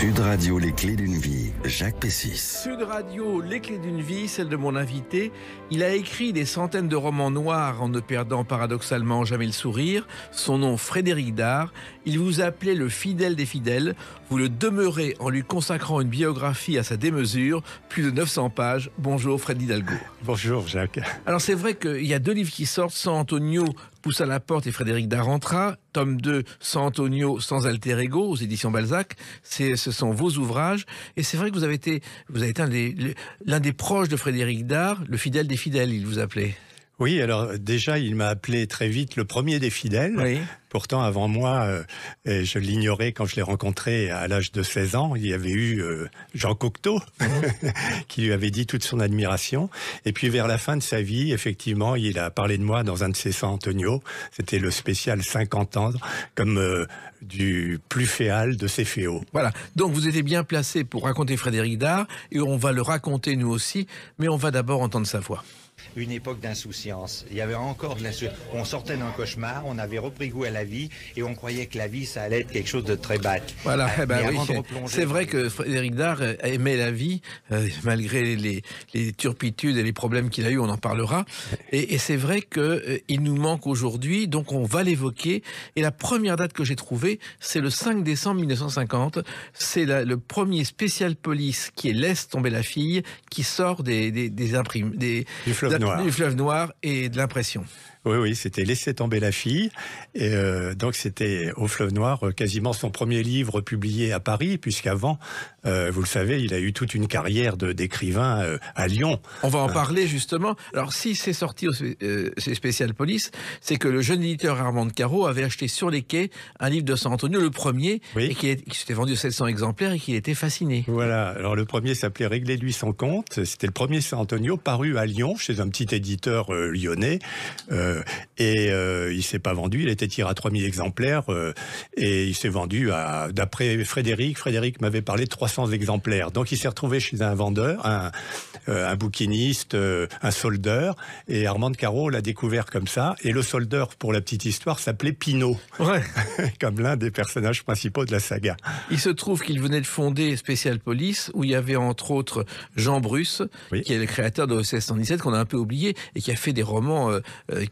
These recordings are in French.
Sud Radio, les clés d'une vie, Jacques Pessis. Sud Radio, les clés d'une vie, celle de mon invité. Il a écrit des centaines de romans noirs en ne perdant paradoxalement jamais le sourire. Son nom, Frédéric Dard. Il vous appelait le fidèle des fidèles. Vous le demeurez en lui consacrant une biographie à sa démesure, plus de 900 pages. Bonjour Fred Hidalgo. Bonjour Jacques. Alors c'est vrai qu'il y a deux livres qui sortent, San Antonio pousse à la porte et Frédéric Dard rentra. Tome 2, San Antonio sans alter ego, aux éditions Balzac. Ce sont vos ouvrages. Et c'est vrai que vous avez été l'un des proches de Frédéric Dard, le fidèle des fidèles, il vous appelait. Oui, alors déjà, il m'a appelé très vite le premier des fidèles. Oui. Pourtant, avant moi, et je l'ignorais quand je l'ai rencontré à l'âge de 16 ans, il y avait eu Jean Cocteau, qui lui avait dit toute son admiration. Et puis, vers la fin de sa vie, effectivement, il a parlé de moi dans un de ses San Antonio. C'était le spécial 50 ans, comme du plus féal de ses féaux. Voilà. Donc, vous étiez bien placé pour raconter Frédéric Dard, et on va le raconter nous aussi, mais on va d'abord entendre sa voix. Une époque d'insouciance. Il y avait encore de l'insouciance. On sortait d'un cauchemar, on avait repris goût à la vie et on croyait que la vie, ça allait être quelque chose de très bas. Voilà, oui. Replonger... C'est vrai que Frédéric Dard aimait la vie, malgré les turpitudes et les problèmes qu'il a eu, on en parlera. Et c'est vrai qu'il nous manque aujourd'hui, donc on va l'évoquer. Et la première date que j'ai trouvée, c'est le 5 décembre 1950. C'est le premier spécial police qui est Laisse tomber la fille, qui sort des imprimes, du fleuve noir et de l'impression. Oui, c'était Laisser tomber la fille. Et donc, c'était au Fleuve Noir, quasiment son premier livre publié à Paris, puisqu'avant, vous le savez, il a eu toute une carrière d'écrivain à Lyon. On va en parler, justement. Alors, si c'est sorti chez Spécial Police, c'est que le jeune éditeur Armand Caro avait acheté sur les quais un livre de San Antonio, le premier, et qui s'était vendu 700 exemplaires et qu'il était fasciné. Voilà. Alors, le premier s'appelait Réglez-lui son compte. C'était le premier San Antonio paru à Lyon, chez un petit éditeur lyonnais. Il s'est pas vendu, il a été tiré à 3000 exemplaires et il s'est vendu d'après Frédéric m'avait parlé de 300 exemplaires. Donc il s'est retrouvé chez un vendeur, un bouquiniste, un soldeur, et Armand Caro l'a découvert comme ça. Et le soldeur, pour la petite histoire, s'appelait Pinot, comme l'un des personnages principaux de la saga. Il se trouve qu'il venait de fonder Spécial Police, où il y avait entre autres Jean Bruce, qui est le créateur de OSS 117, qu'on a un peu oublié, et qui a fait des romans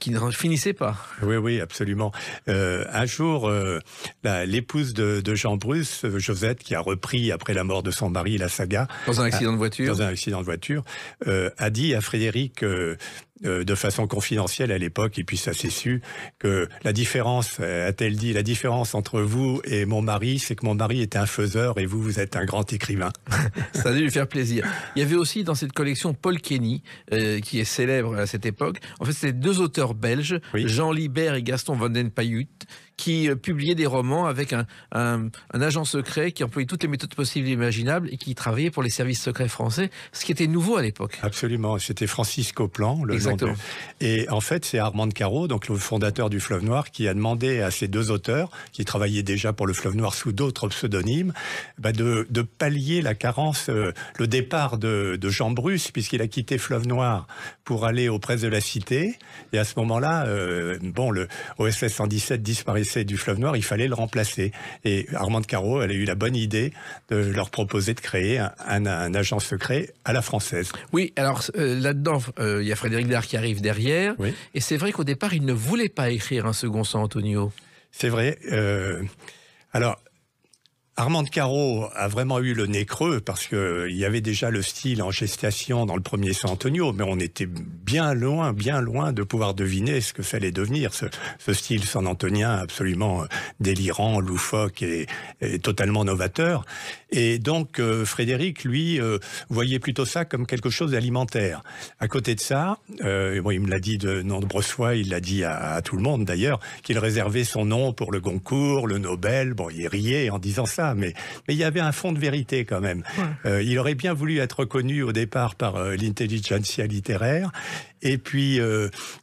qui ne finissaient pas. Oui, absolument. Un jour, l'épouse de Jean Bruce, Josette, qui a repris après la mort de son mari la saga, dans un accident de voiture, a dit à Frédéric, de façon confidentielle à l'époque, et puis ça s'est su, que la différence, a-t-elle dit, la différence entre vous et mon mari, c'est que mon mari est un faiseur et vous êtes un grand écrivain. Ça a dû lui faire plaisir. Il y avait aussi dans cette collection Paul Kenny, qui est célèbre à cette époque. En fait, c'était deux auteurs belges, Jean Libert et Gaston Van den Payut, qui publiaient des romans avec un agent secret qui employait toutes les méthodes possibles et imaginables et qui travaillait pour les services secrets français, ce qui était nouveau à l'époque. Absolument, c'était Francis Copland, le nom Exactement. Et en fait, c'est Armand Caro, donc le fondateur du Fleuve Noir, qui a demandé à ces deux auteurs, qui travaillaient déjà pour le Fleuve Noir sous d'autres pseudonymes, de pallier la carence, le départ de Jean Bruce, puisqu'il a quitté Fleuve Noir pour aller aux presses de la Cité. Et à ce moment-là, le OSS 117 disparaissait du Fleuve Noir, il fallait le remplacer. Et Armand Caro, elle a eu la bonne idée de leur proposer de créer un agent secret à la française. Oui, alors là-dedans, il y a Frédéric Dard qui arrive derrière. Oui. Et c'est vrai qu'au départ, il ne voulait pas écrire un second San Antonio. C'est vrai. Alors, Armand Caro a vraiment eu le nez creux parce que il y avait déjà le style en gestation dans le premier San Antonio, mais on était bien loin de pouvoir deviner ce que ça allait devenir, ce style san antonien absolument délirant, loufoque et totalement novateur. Et donc Frédéric, lui, voyait plutôt ça comme quelque chose d'alimentaire. À côté de ça, il me l'a dit de nombreuses fois, il l'a dit à tout le monde d'ailleurs, qu'il réservait son nom pour le Goncourt, le Nobel. Bon, il riait en disant ça. Mais il y avait un fond de vérité quand même. Il aurait bien voulu être reconnu au départ par l'intelligentsia littéraire. Et puis,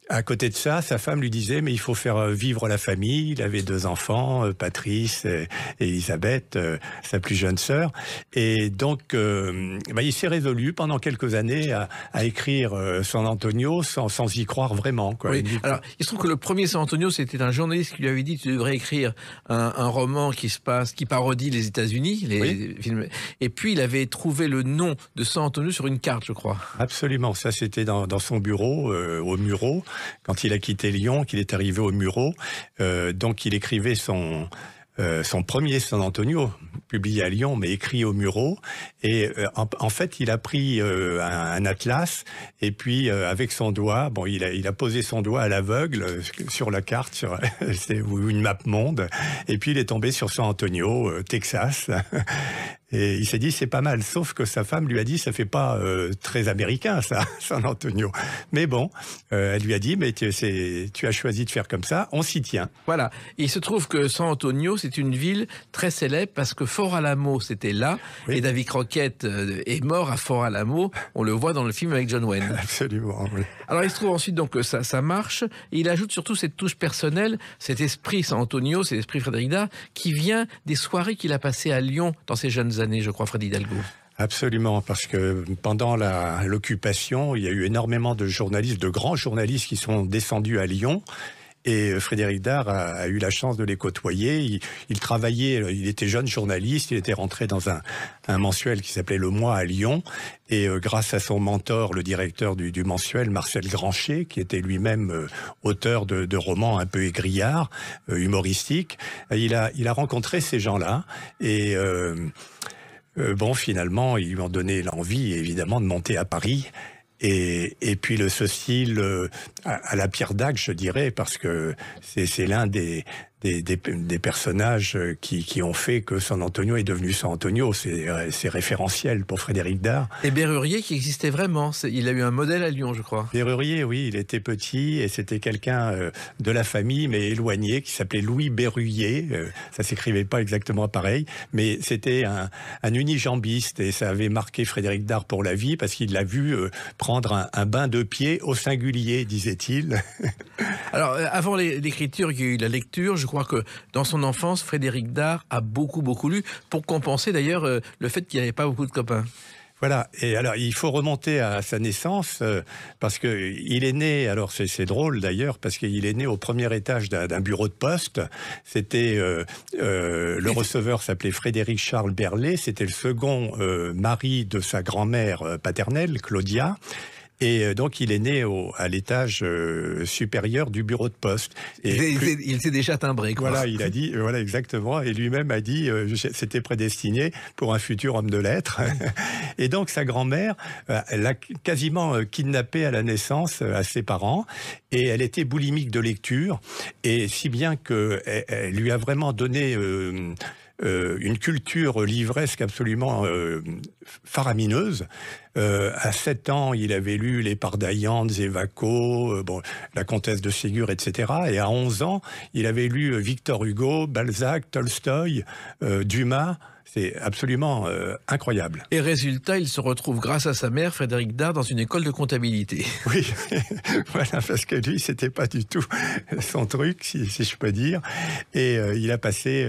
à côté de ça, sa femme lui disait, mais il faut faire vivre la famille. Il avait 2 enfants, Patrice et Elisabeth, sa plus jeune sœur. Et donc, il s'est résolu pendant quelques années à écrire San Antonio sans y croire vraiment, quoi. Oui. Alors, il se trouve que le premier San Antonio, c'était un journaliste qui lui avait dit, tu devrais écrire un roman qui parodie les États-Unis, les films. Et puis, il avait trouvé le nom de San Antonio sur une carte, je crois. Absolument. Ça, c'était dans son bureau, au Muro, quand il a quitté Lyon, qu'il est arrivé au Muro. Donc, il écrivait son premier San Antonio, publié à Lyon, mais écrit au Muro. Et en fait, il a pris un atlas, et puis avec son doigt, il a posé son doigt à l'aveugle sur la carte, c'est une map monde, et puis il est tombé sur San Antonio, Texas. Et il s'est dit, c'est pas mal. Sauf que sa femme lui a dit, ça fait pas très américain, ça, San Antonio. Mais bon, elle lui a dit, mais tu as choisi de faire comme ça, on s'y tient. Voilà. Et il se trouve que San Antonio, c'est une ville très célèbre parce que Fort Alamo, c'était là. Oui. Et David Crockett est mort à Fort Alamo. On le voit dans le film avec John Wayne. Absolument, oui. Alors, il se trouve ensuite donc, que ça marche. Et il ajoute surtout cette touche personnelle, cet esprit San Antonio, cet esprit Frédéric Dard, qui vient des soirées qu'il a passées à Lyon dans ses jeunes années, je crois, Fred Hidalgo. Absolument, parce que pendant l'occupation, il y a eu énormément de journalistes, de grands journalistes qui sont descendus à Lyon. Et Frédéric Dard a eu la chance de les côtoyer. Il travaillait, il était jeune journaliste, il était rentré dans un mensuel qui s'appelait Le Mois à Lyon. Et grâce à son mentor, le directeur du mensuel, Marcel Grancher, qui était lui-même auteur de romans un peu aigrillards, humoristiques, il a rencontré ces gens-là. Et finalement, ils lui ont donné l'envie, évidemment, de monter à Paris. Et puis ce style à la Pierre Dac, je dirais, parce que c'est l'un des personnages qui ont fait que San Antonio est devenu San Antonio. C'est référentiel pour Frédéric Dard. Et Berrurier qui existait vraiment. Il a eu un modèle à Lyon, je crois. Berrurier, oui, il était petit et c'était quelqu'un de la famille, mais éloigné, qui s'appelait Louis Berruyer. Ça s'écrivait pas exactement pareil, mais c'était un unijambiste et ça avait marqué Frédéric Dard pour la vie parce qu'il l'a vu prendre un bain de pied au singulier, disait-il. Alors, avant l'écriture, il y a eu la lecture. Je crois que dans son enfance, Frédéric Dard a beaucoup lu, pour compenser d'ailleurs le fait qu'il n'avait pas beaucoup de copains. Voilà, et alors il faut remonter à sa naissance, parce qu'il est né, alors c'est drôle d'ailleurs, parce qu'il est né au premier étage d'un bureau de poste. C'était, le receveur s'appelait Frédéric Charles Berlet, c'était le second mari de sa grand-mère paternelle, Claudia. Et donc, il est né à l'étage supérieur du bureau de poste. Et il s'est déjà timbré, quoi. Voilà, il a dit, voilà, exactement. Et lui-même a dit, c'était prédestiné pour un futur homme de lettres. Et donc, sa grand-mère, elle l'a quasiment kidnappé à la naissance à ses parents. Et elle était boulimique de lecture. Et si bien qu'elle lui a vraiment donné une culture livresque absolument faramineuse. À 7 ans, il avait lu Les Pardaillantes, Zévaco, la Comtesse de Ségur, etc. Et à 11 ans, il avait lu Victor Hugo, Balzac, Tolstoï, Dumas. C'est absolument incroyable. Et résultat, il se retrouve, grâce à sa mère, Frédéric Dard, dans une école de comptabilité. Oui, voilà, parce que lui, c'était pas du tout son truc, si je peux dire. Et il a passé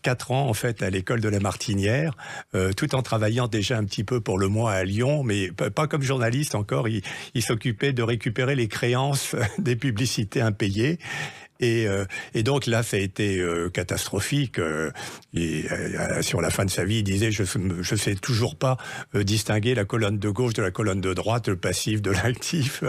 4 ans, en fait, à l'école de la Martinière, tout en travaillant déjà un petit peu pour Le Mois à Lyon, mais pas comme journaliste encore. Il s'occupait de récupérer les créances des publicités impayées. Et donc là, ça a été catastrophique. Sur la fin de sa vie, il disait je sais toujours pas distinguer la colonne de gauche de la colonne de droite, le passif de l'actif.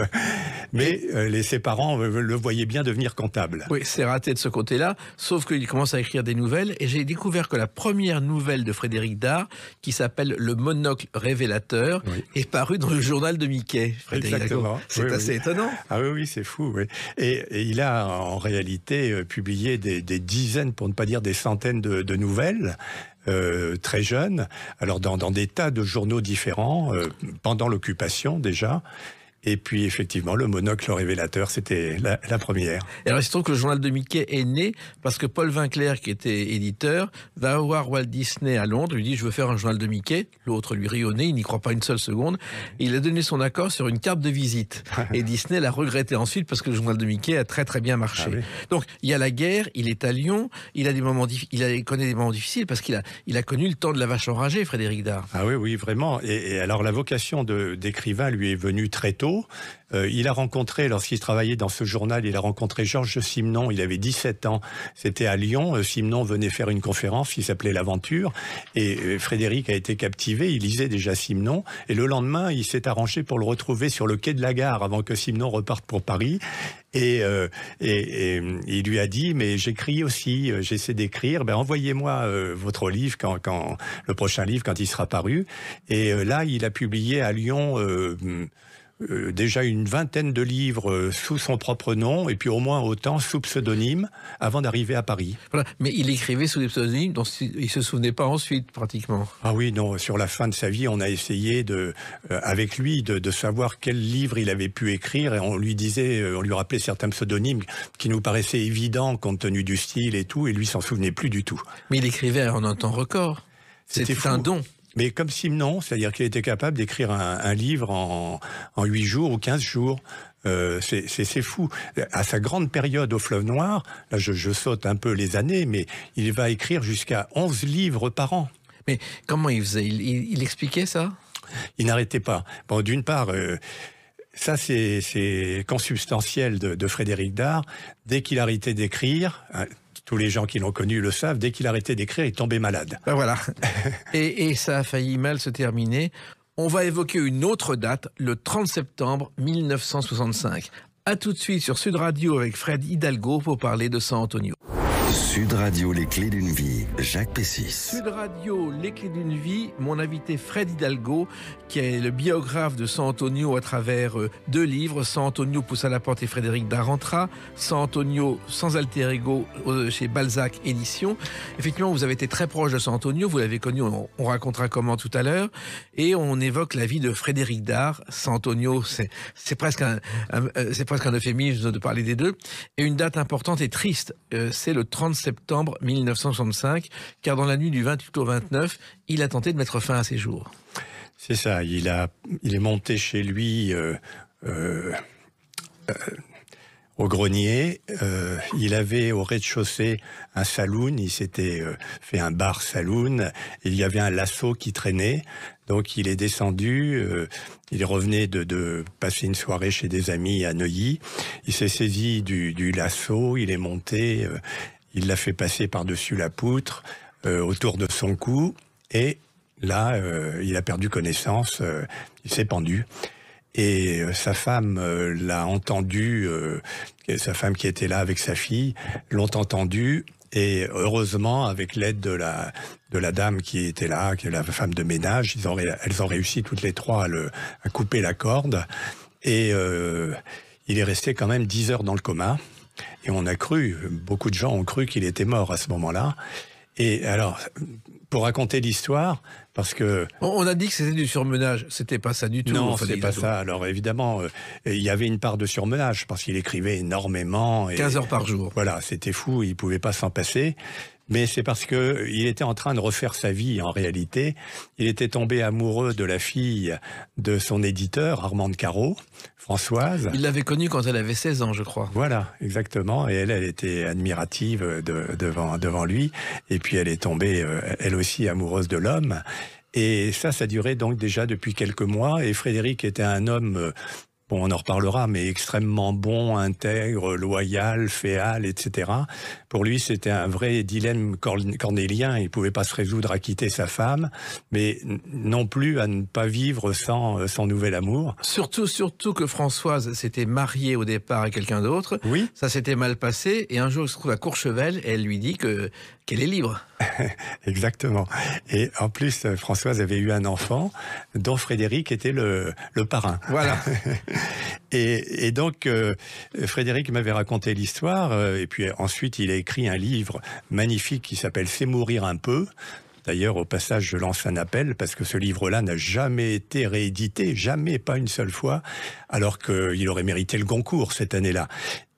Mais ses parents le voyaient bien devenir comptable. Oui, c'est raté de ce côté-là, sauf qu'il commence à écrire des nouvelles. Et j'ai découvert que la première nouvelle de Frédéric Dard, qui s'appelle Le Monocle révélateur, est parue dans le journal de Mickey. Exactement. C'est assez étonnant. Ah oui, c'est fou. Oui. Et il a en réalité publié des dizaines, pour ne pas dire des centaines de nouvelles. Très jeune, alors dans des tas de journaux différents, pendant l'occupation déjà. Et puis, effectivement, le monocle révélateur, c'était la première. Et alors, il se trouve que le journal de Mickey est né parce que Paul Vinclair, qui était éditeur, va voir Walt Disney à Londres, lui dit « Je veux faire un journal de Mickey ». L'autre lui rit au nez, il n'y croit pas une seule seconde. Et il a donné son accord sur une carte de visite. Et Disney l'a regretté ensuite parce que le journal de Mickey a très très bien marché. Ah oui. Donc, il y a la guerre, il est à Lyon, il connaît des moments difficiles parce qu'il a connu le temps de la vache enragée, Frédéric Dard. Ah oui, oui, vraiment. Et alors, la vocation d'écrivain lui est venue très tôt. Il a rencontré, lorsqu'il travaillait dans ce journal, il a rencontré Georges Simenon, il avait 17 ans, c'était à Lyon, Simenon venait faire une conférence qui s'appelait L'Aventure, et Frédéric a été captivé, il lisait déjà Simenon, et le lendemain, il s'est arrangé pour le retrouver sur le quai de la gare avant que Simenon reparte pour Paris, et il lui a dit, mais j'écris aussi, j'essaie d'écrire, envoyez-moi votre livre, quand le prochain livre, quand il sera paru, et là, il a publié à Lyon... déjà une vingtaine de livres sous son propre nom, et puis au moins autant sous pseudonyme, avant d'arriver à Paris. Voilà. Mais il écrivait sous des pseudonymes dont il ne se souvenait pas ensuite, pratiquement. Ah oui, non, sur la fin de sa vie, on a essayé avec lui de savoir quel livre il avait pu écrire, et on lui rappelait certains pseudonymes qui nous paraissaient évidents compte tenu du style et tout, et lui s'en souvenait plus du tout. Mais il écrivait en un temps record. C'était un don. Mais comme Simenon, c'est-à-dire qu'il était capable d'écrire un livre en 8 jours ou 15 jours. C'est fou. À sa grande période au Fleuve Noir, là je saute un peu les années, mais il va écrire jusqu'à 11 livres par an. Mais comment il faisait ? Il expliquait ça ? Il n'arrêtait pas. Bon, d'une part... ça, c'est consubstantiel de Frédéric Dard. Dès qu'il arrêtait d'écrire... tous les gens qui l'ont connu le savent, dès qu'il arrêtait d'écrire, il tombait malade. Ben voilà. et ça a failli mal se terminer. On va évoquer une autre date, le 30 septembre 1965. A tout de suite sur Sud Radio avec Fred Hidalgo pour parler de San Antonio. Sud Radio, les clés d'une vie, Jacques Pessis. Sud Radio, les clés d'une vie, mon invité Fred Hidalgo, qui est le biographe de San Antonio à travers 2 livres, San Antonio pousse à la porte et Frédéric Dard rentra, San Antonio sans alter ego chez Balzac Éditions. Effectivement, vous avez été très proche de San Antonio, vous l'avez connu, on racontera comment tout à l'heure, et on évoque la vie de Frédéric Dard. San Antonio, c'est presque un euphémisme de parler des deux. Et une date importante et triste, c'est le 30 septembre 1965, car dans la nuit du 28 au 29, il a tenté de mettre fin à ses jours. C'est ça, il est monté chez lui au grenier. Il avait au rez-de-chaussée un saloon, il s'était fait un bar saloon, il y avait un lasso qui traînait. Donc il est descendu, il revenait de passer une soirée chez des amis à Neuilly. Il s'est saisi du lasso, il est monté, il l'a fait passer par-dessus la poutre, autour de son cou, et là, il a perdu connaissance, il s'est pendu. Et sa femme l'a entendu, sa femme qui était là avec sa fille, l'ont entendu. Et heureusement, avec l'aide de la dame qui était là, qui est la femme de ménage, elles ont réussi toutes les trois à couper la corde. Et il est resté quand même 10 heures dans le coma. Et beaucoup de gens ont cru qu'il était mort à ce moment-là. Et alors, pour raconter l'histoire, parce que... On a dit que c'était du surmenage, c'était pas ça du tout. Non, c'est pas ça. Alors évidemment, il y avait une part de surmenage, parce qu'il écrivait énormément. 15 heures par jour. Voilà, c'était fou, il pouvait pas s'en passer. Mais c'est parce que il était en train de refaire sa vie, en réalité. Il était tombé amoureux de la fille de son éditeur, Armande Caro, Françoise. Il l'avait connue quand elle avait 16 ans, je crois. Voilà, exactement. Et elle était admirative devant lui. Et puis elle est tombée, elle aussi, amoureuse de l'homme. Et ça durait donc déjà depuis quelques mois. Et Frédéric était un homme... Bon, on en reparlera, mais extrêmement bon, intègre, loyal, féal, etc. Pour lui, c'était un vrai dilemme cornélien. Il pouvait pas se résoudre à quitter sa femme, mais non plus à ne pas vivre sans son nouvel amour. Surtout que Françoise s'était mariée au départ à quelqu'un d'autre. Oui. Ça s'était mal passé. Et un jour, il se trouve à Courchevel et elle lui dit qu'elle est libre. Exactement. Et en plus, Françoise avait eu un enfant dont Frédéric était le parrain. Voilà. Et donc, Frédéric m'avait raconté l'histoire, et puis ensuite il a écrit un livre magnifique qui s'appelle « C'est mourir un peu ». D'ailleurs, au passage, je lance un appel parce que ce livre-là n'a jamais été réédité, jamais, pas une seule fois, alors qu'il aurait mérité le Goncourt cette année-là.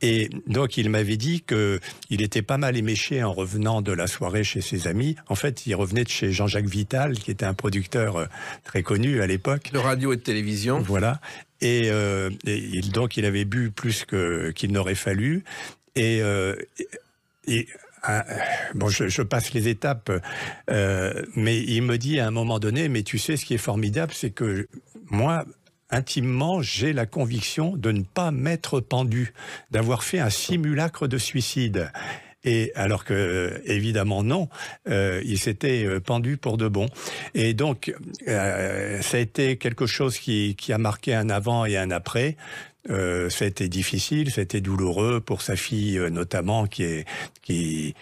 Et donc, il m'avait dit qu'il était pas mal éméché en revenant de la soirée chez ses amis. En fait, il revenait de chez Jean-Jacques Vital, qui était un producteur très connu à l'époque. De radio et de télévision. Voilà. Et donc, il avait bu plus qu'il n'aurait fallu. Bon, je passe les étapes, mais il me dit à un moment donné, mais tu sais, ce qui est formidable, c'est que moi, intimement, j'ai la conviction de ne pas m'être pendu, d'avoir fait un simulacre de suicide. Et alors que, évidemment, non, il s'était pendu pour de bon. Et donc, ça a été quelque chose qui a marqué un avant et un après. Ça a été difficile, ça a été douloureux pour sa fille notamment, avec qui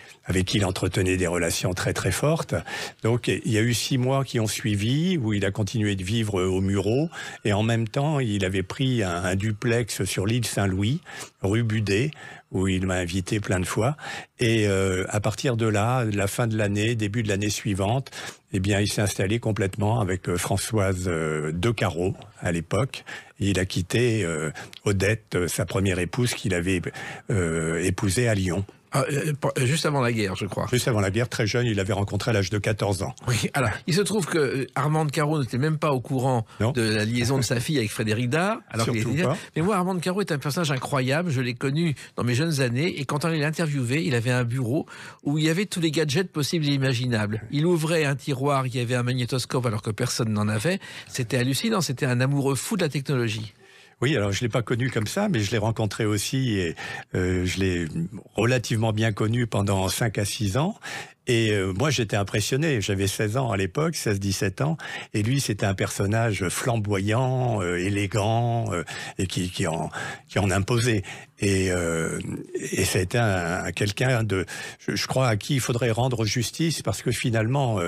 il entretenait des relations très très fortes. Donc il y a eu 6 mois qui ont suivi, où il a continué de vivre au Mureau, et en même temps il avait pris un duplex sur l'île Saint-Louis, rue Budet, où il m'a invité plein de fois. Et à partir de là, la fin de l'année, début de l'année suivante, eh bien, il s'est installé complètement avec Françoise Decaro à l'époque. Et il a quitté Odette, sa première épouse, qu'il avait épousée à Lyon. Juste avant la guerre, je crois. Juste avant la guerre, très jeune, il l'avait rencontré à l'âge de 14 ans. Oui, alors, il se trouve que Armand de Caro n'était même pas au courant de la liaison de sa fille avec Frédéric Dard. Surtout pas. Mais moi, Armand de Caro est un personnage incroyable. Je l'ai connu dans mes jeunes années. Et quand on l'a interviewé, il avait un bureau où il y avait tous les gadgets possibles et imaginables. Il ouvrait un tiroir, il y avait un magnétoscope alors que personne n'en avait. C'était hallucinant. C'était un amoureux fou de la technologie. Oui, alors je l'ai pas connu comme ça, mais je l'ai rencontré aussi et je l'ai relativement bien connu pendant 5 à 6 ans. Et moi, j'étais impressionné. J'avais 16 ans à l'époque, 16-17 ans. Et lui, c'était un personnage flamboyant, élégant, et qui en imposait. Et ça a été quelqu'un je crois, à qui il faudrait rendre justice, parce que finalement,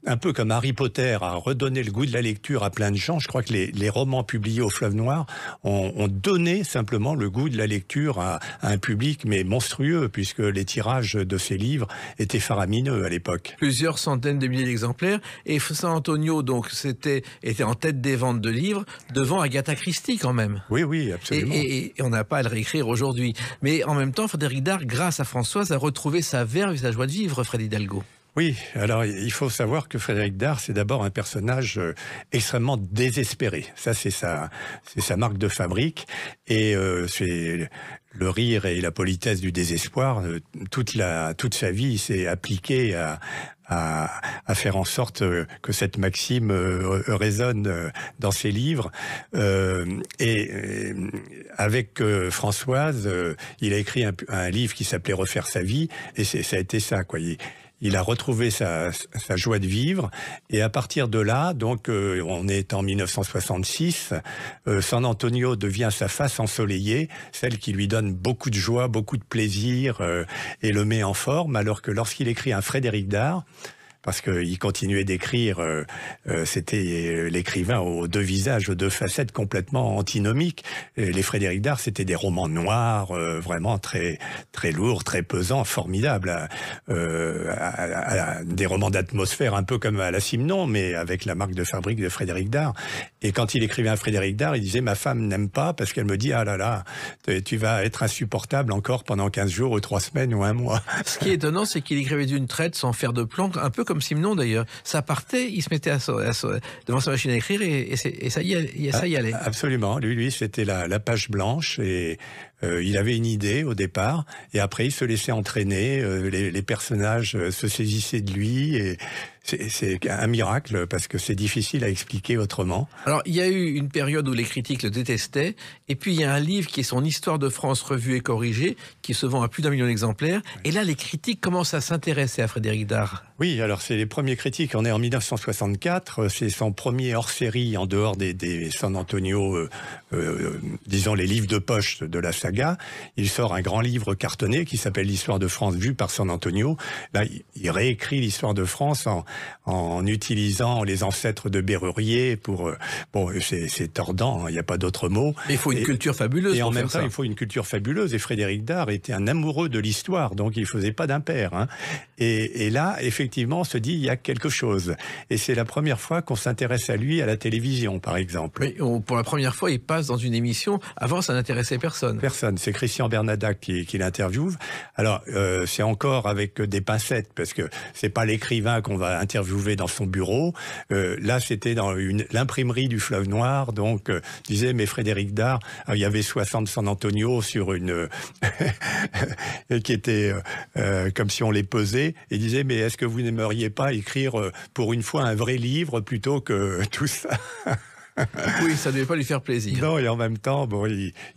un peu comme Harry Potter a redonné le goût de la lecture à plein de gens, je crois que les romans publiés au Fleuve Noir ont donné simplement le goût de la lecture à un public, mais monstrueux, puisque les tirages de ces livres étaient faramineux à l'époque. Plusieurs centaines de milliers d'exemplaires. Et San Antonio, donc, était en tête des ventes de livres, devant Agatha Christie, quand même. Oui, oui, absolument. Et on n'a pas à le réécrire aujourd'hui. Mais en même temps, Frédéric Dard, grâce à Françoise, a retrouvé sa verve et sa joie de vivre, Fred Hidalgo. Oui, alors il faut savoir que Frédéric Dard, c'est d'abord un personnage extrêmement désespéré. Ça, c'est sa marque de fabrique. Et c'est le rire et la politesse du désespoir. Toute sa vie, il s'est appliqué à faire en sorte que cette maxime résonne dans ses livres. Et avec Françoise, il a écrit un livre qui s'appelait Refaire sa vie, et ça a été ça, quoi. Il a retrouvé sa joie de vivre, et à partir de là, donc on est en 1966, San Antonio devient sa face ensoleillée, celle qui lui donne beaucoup de joie, beaucoup de plaisir, et le met en forme, alors que lorsqu'il écrit un Frédéric Dard, parce qu'il continuait d'écrire, c'était l'écrivain aux 2 visages, aux 2 facettes complètement antinomiques. Et les Frédéric Dard, c'était des romans noirs, vraiment très très lourds, très pesants, formidables, des romans d'atmosphère un peu comme à la Simon, mais avec la marque de fabrique de Frédéric Dard. Et quand il écrivait un Frédéric Dard, il disait « Ma femme n'aime pas parce qu'elle me dit « Ah là là, tu vas être insupportable encore pendant 15 jours ou 3 semaines ou 1 mois. » Ce qui est étonnant, c'est qu'il écrivait d'une traite sans faire de plan, un peu comme Simon d'ailleurs. Ça partait, il se mettait devant sa machine à écrire et ça y allait. Absolument. Lui, c'était la page blanche, et il avait une idée au départ, et après il se laissait entraîner. Les personnages se saisissaient de lui, et c'est un miracle, parce que c'est difficile à expliquer autrement. Alors, il y a eu une période où les critiques le détestaient, et puis il y a un livre qui est son Histoire de France revue et corrigée, qui se vend à plus d'1 million d'exemplaires, et là les critiques commencent à s'intéresser à Frédéric Dard. Oui, alors c'est les premiers critiques. On est en 1964, c'est son premier hors-série en dehors des San Antonio, disons les livres de poche de la saga saga. Il sort un grand livre cartonné qui s'appelle l'Histoire de France vue par San Antonio. Là, il réécrit l'histoire de France en utilisant les ancêtres de Bérurier pour... bon, c'est tordant, il n'y a pas d'autre mot. Mais il faut une culture fabuleuse. Et en même temps, ça. il faut une culture fabuleuse. Et Frédéric Dard était un amoureux de l'histoire, donc il ne faisait pas d'impair. Hein. Et là, effectivement, on se dit, il y a quelque chose. Et c'est la première fois qu'on s'intéresse à lui à la télévision, par exemple. Oui, pour la première fois, il passe dans une émission. Avant, ça n'intéressait personne. Personne. C'est Christian Bernadac qui l'interviewe. Alors, c'est encore avec des pincettes, parce que c'est pas l'écrivain qu'on va interviewer dans son bureau. Là, c'était dans l'imprimerie du Fleuve Noir. Donc, disait, mais Frédéric Dard, il y avait 60 San Antonio sur une... qui était comme si on les pesait. Et disait, mais est-ce que vous n'aimeriez pas écrire pour une fois un vrai livre plutôt que tout ça? Oui, ça ne devait pas lui faire plaisir. Non, et en même temps, bon,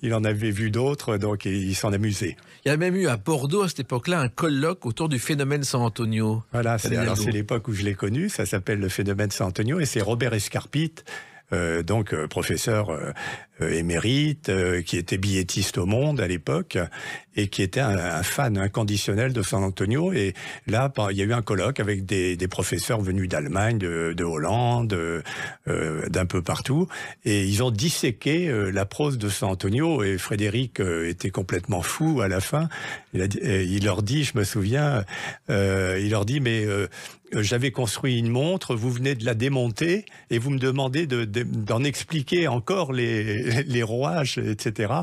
il en avait vu d'autres, donc il s'en amusait. Il y a même eu à Bordeaux, à cette époque-là, un colloque autour du phénomène San Antonio. Voilà, c'est l'époque où je l'ai connu, ça s'appelle le phénomène San Antonio, et c'est Robert Escarpite, donc professeur émérite, qui était billettiste au Monde à l'époque, et qui était un fan inconditionnel de San Antonio. Et là, il y a eu un colloque avec des professeurs venus d'Allemagne, de Hollande, d'un peu partout, et ils ont disséqué la prose de San Antonio, et Frédéric était complètement fou à la fin. Il leur dit, je me souviens, il leur dit, mais j'avais construit une montre, vous venez de la démonter, et vous me demandez d'en expliquer encore les rouages, etc.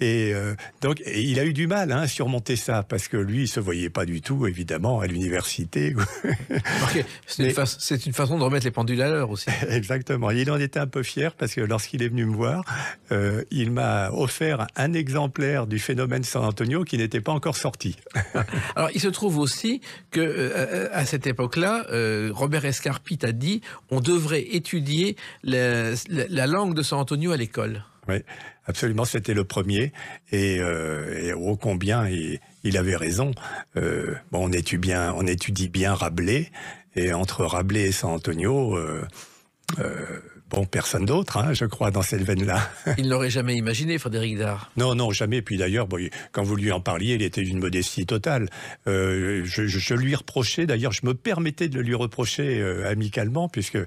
Et donc, il a eu du mal à surmonter ça, parce que lui, il se voyait pas du tout, évidemment, à l'université. Okay. C'est une façon de remettre les pendules à l'heure aussi. Exactement. Il en était un peu fier, parce que lorsqu'il est venu me voir, il m'a offert un exemplaire du phénomène San Antonio qui n'était pas encore sorti. Alors, il se trouve aussi que à cette époque-là, Robert Escarpite a dit on devrait étudier la langue de San Antonio à l'école. Oui, absolument, c'était le premier, et ô combien il avait raison. Bon, on étudie bien Rabelais, et entre Rabelais et San Antonio, bon, personne d'autre, hein, je crois, dans cette veine-là. Il ne l'aurait jamais imaginé, Frédéric Dard. Non, jamais. Puis d'ailleurs, bon, quand vous lui en parliez, il était d'une modestie totale. Je lui reprochais, d'ailleurs, je me permettais de le lui reprocher amicalement, puisque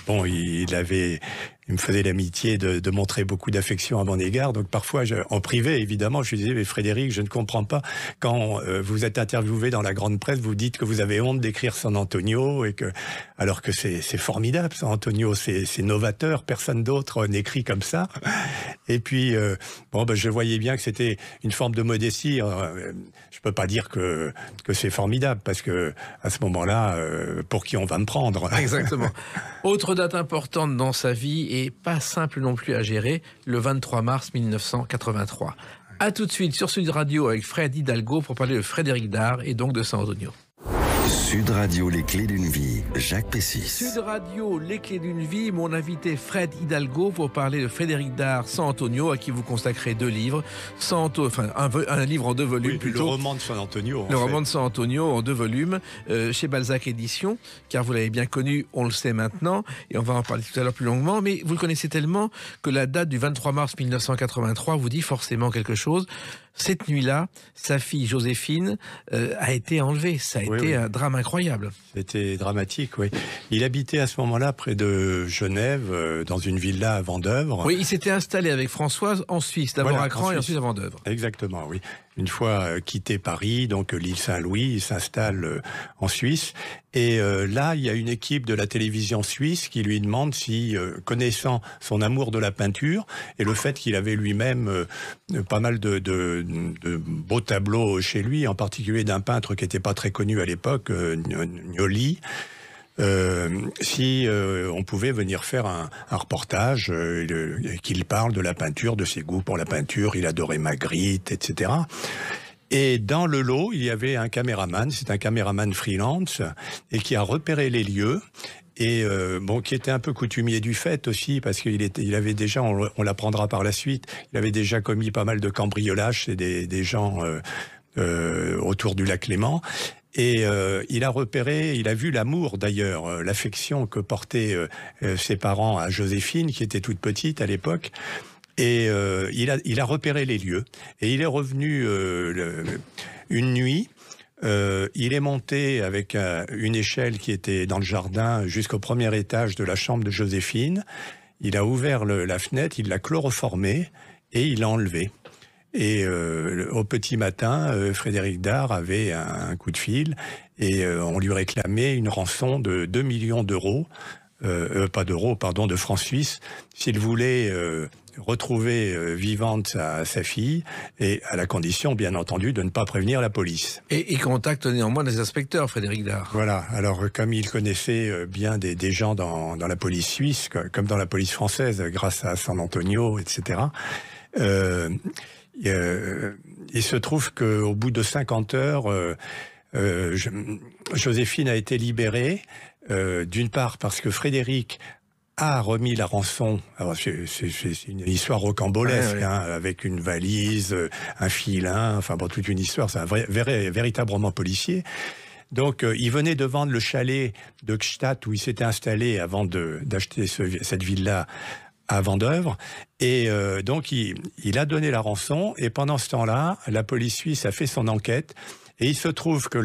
bon, il me faisait l'amitié de montrer beaucoup d'affection à mon égard. Donc parfois, en privé, évidemment, je lui disais, mais Frédéric, je ne comprends pas. Quand vous êtes interviewé dans la grande presse, vous dites que vous avez honte d'écrire San Antonio, alors que c'est formidable, San Antonio, c'est novateur, personne d'autre n'écrit comme ça. Et puis, bon, je voyais bien que c'était une forme de modestie. Je peux pas dire que c'est formidable, parce que à ce moment-là, pour qui on va me prendre? Exactement. Autre date importante dans sa vie, et pas simple non plus à gérer, le 23 mars 1983. A tout de suite sur Sud Radio avec Fred Hidalgo pour parler de Frédéric Dard et donc de San Antonio. Sud Radio, les clés d'une vie, Jacques Pessis. Sud Radio, les clés d'une vie, mon invité Fred Hidalgo pour parler de Frédéric Dard, San Antonio, à qui vous consacrez 2 livres, un livre en 2 volumes, oui, plutôt. Le roman de San Antonio. Le roman de San Antonio en 2 volumes, chez Balzac Éditions, car vous l'avez bien connu, on le sait maintenant, et on va en parler tout à l'heure plus longuement, mais vous le connaissez tellement que la date du 23 mars 1983 vous dit forcément quelque chose. Cette nuit-là, sa fille Joséphine a été enlevée. Ça a été un drame incroyable. C'était dramatique, oui. Il habitait à ce moment-là près de Genève, dans une villa à Vendeuvre. Oui, il s'était installé avec Françoise en Suisse, d'abord à Cran et ensuite à Vendeuvre. Exactement, oui. Une fois quitté Paris, donc l'île Saint-Louis, il s'installe en Suisse. Et là, il y a une équipe de la télévision suisse qui lui demande si, connaissant son amour de la peinture et le fait qu'il avait lui-même pas mal de beaux tableaux chez lui, en particulier d'un peintre qui n'était pas très connu à l'époque, Gnoli, si on pouvait venir faire un reportage qu'il parle de la peinture, de ses goûts pour la peinture, il adorait Magritte, etc. Et dans le lot, il y avait un caméraman, c'est un caméraman freelance, et qui a repéré les lieux, et bon, qui était un peu coutumier du fait aussi, parce qu'il avait déjà, on l'apprendra par la suite, il avait déjà commis pas mal de cambriolages chez des gens autour du lac Léman. Et il a vu l'amour d'ailleurs, l'affection que portaient ses parents à Joséphine, qui était toute petite à l'époque. Et il a repéré les lieux. Et il est revenu une nuit. Il est monté avec une échelle qui était dans le jardin jusqu'au premier étage de la chambre de Joséphine. Il a ouvert la fenêtre, il l'a chloroformé et il l'a enlevé. Et au petit matin, Frédéric Dard avait un coup de fil et on lui réclamait une rançon de 2 millions d'euros, de francs suisses, s'il voulait retrouver vivante sa fille, et à la condition, bien entendu, de ne pas prévenir la police. Et il contacte néanmoins des inspecteurs, Frédéric Dard. Voilà, alors comme il connaissait bien des gens dans la police suisse, comme dans la police française, grâce à San Antonio, etc., il se trouve qu'au bout de 50 heures, Joséphine a été libérée, d'une part parce que Frédéric a remis la rançon. Alors c'est une histoire rocambolesque, hein, avec une valise, un filin, enfin bon, toute une histoire. C'est un véritable roman policier. Donc, il venait de vendre le chalet de Gstaad où il s'était installé avant d'acheter cette ville-là à Vendeuvre. Et donc, il a donné la rançon. Et pendant ce temps-là, la police suisse a fait son enquête. Et il se trouve que